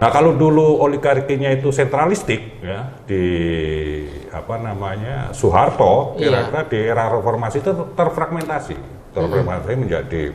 Nah, kalau dulu oligarkinya itu sentralistik ya di Soeharto, kira-kira di era reformasi itu terfragmentasi menjadi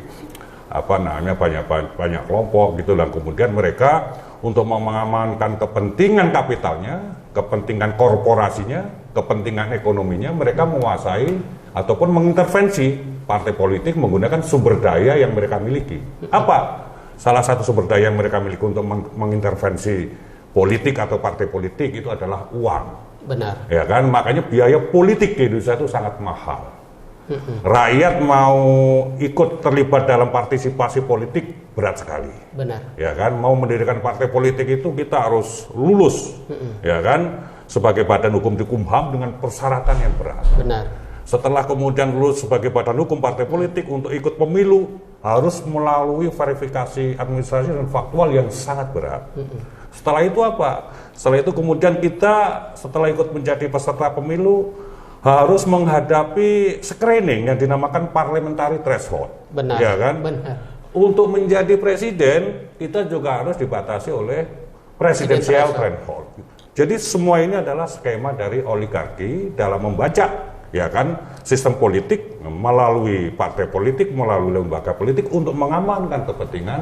banyak kelompok gitu, dan kemudian mereka untuk mengamankan kepentingan kapitalnya, kepentingan korporasinya, kepentingan ekonominya, mereka menguasai ataupun mengintervensi partai politik menggunakan sumber daya yang mereka miliki. Apa salah satu sumber daya yang mereka miliki untuk mengintervensi politik atau partai politik itu adalah uang. Benar. Ya kan, makanya biaya politik di Indonesia itu sangat mahal. Rakyat mau ikut terlibat dalam partisipasi politik berat sekali. Benar. Ya kan, mau mendirikan partai politik itu kita harus lulus, ya kan, sebagai badan hukum di Kumham dengan persyaratan yang berat. Benar. Setelah kemudian lulus sebagai badan hukum partai politik untuk ikut pemilu harus melalui verifikasi administrasi dan faktual yang sangat berat. Setelah itu apa? Setelah itu kemudian kita setelah ikut menjadi peserta pemilu harus menghadapi screening yang dinamakan parliamentary threshold. Benar. Ya kan? Benar. Untuk menjadi presiden kita juga harus dibatasi oleh presidensial threshold. Jadi semua ini adalah skema dari oligarki dalam membaca, ya kan, sistem politik melalui partai politik, melalui lembaga politik untuk mengamankan kepentingan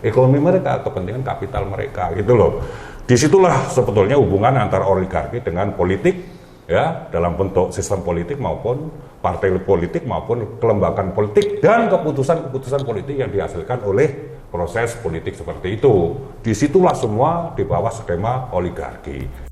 ekonomi mereka, kepentingan kapital mereka, gitu loh. Disitulah sebetulnya hubungan antara oligarki dengan politik, ya, dalam bentuk sistem politik maupun partai politik maupun kelembagaan politik dan keputusan-keputusan politik yang dihasilkan oleh proses politik seperti itu. Disitulah semua di bawah skema oligarki.